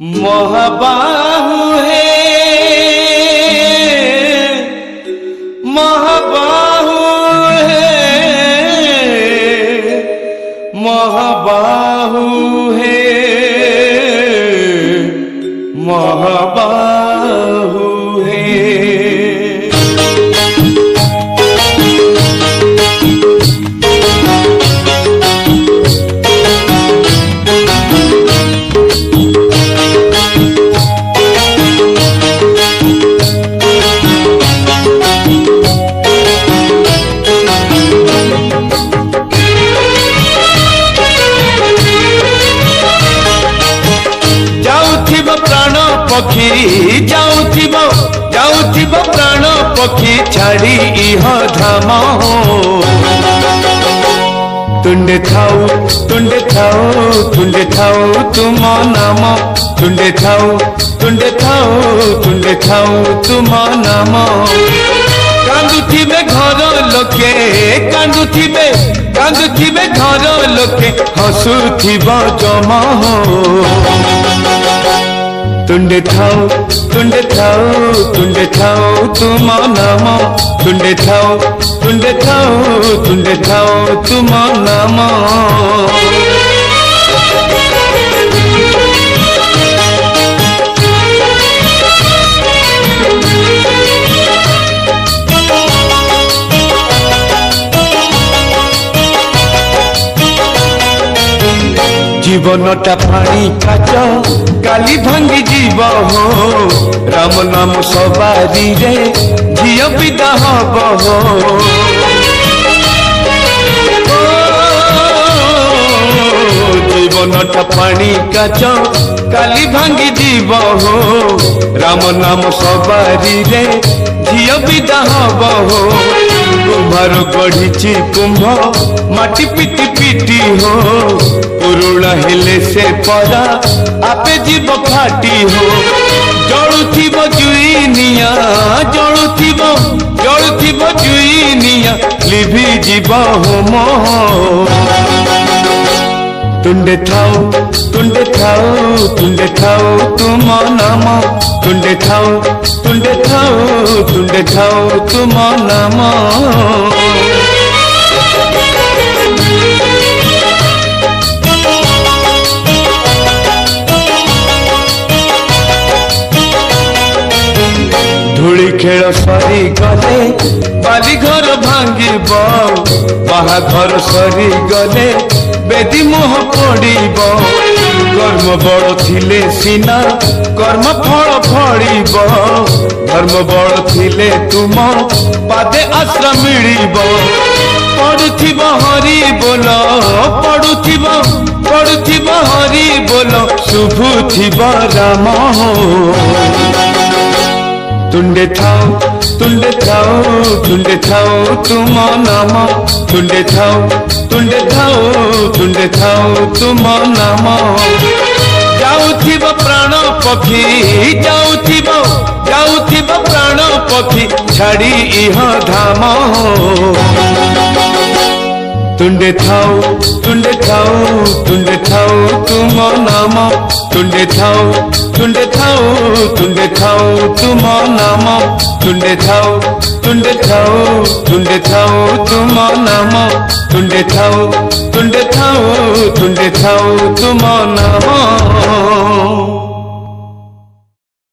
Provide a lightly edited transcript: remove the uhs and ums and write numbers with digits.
महाबाहु है महाबाहु है महाबाहु है महाबाहु है। पक्षी जाउथिब प्राण पक्षी छाड़ी इह धाम तुंडे थाऊ तुंडे थाऊ तुंडे थाऊ तुम नाम तुंडे थाऊ तुंडे थाऊ तुंडे थाऊ तुम नाम। कांदुथिबे घर लोके कांदुथिबे घर लोके हसुथिब जमा तुंडे थाऊ तुंडे थाऊ तुंडे थाऊ तुम नाम तुंडे थाऊ तुंडे थाऊ तुंडे थाऊ तुम नाम। जीवनटा पानी काच काली भांगी जीव हो राम नाम सवारी रे झिय पिता हब हो। जीवनटा पानी काच काली भांगी जीव हो राम नाम सवारी रे झिय पिता हब हो। कुम्भार गढ़ी कुंभ माटी पिटी पिटी हो पुरुणा हेले से परा आपे जीव फाटी हो। जलुथिब जुई निया जलुथिब जुई निया लिभि जीव होम तुंडे थाऊ तुंडे थाऊ तुंडे थाऊ तुम नाम तुंडे थाऊ तुंडे थाऊ तुंडे थाऊ तुम नाम। धूली खेल सरी गले बाली घर भांगिब बाहाघर सरी गले बेदी मुह पड़ब। कर्म बड़ थिले सिना कर्म फल फड़ब धर्म बड़ थिले तुम पादे आश्रय मिलिब। पड़ुथिब हरि बोल पड़ुथिब हरि बोल शुभुथिब राम तुंडे थाऊ तुंडे थाऊ तुंडे थाऊ तुम नाम तुंडे थाऊ तुंडे थाऊ तुंडे थाऊ तुम नाम। जाउथिब प्राण पक्षी जाउथिब प्राण पक्षी छाड़ी इह धाम तुंडे थाऊ तुंडे थाऊ तुंडे थाऊ तुम नाम तुंडे थाऊ तुंडे थाऊ तुंडे थाऊ तुम नाम तुंडे थाऊ तुंडे थाऊ तुंडे थाऊ तुम नाम तुंडे थाऊ तुंडे थाऊ तुंडे थाऊ तुम नाम।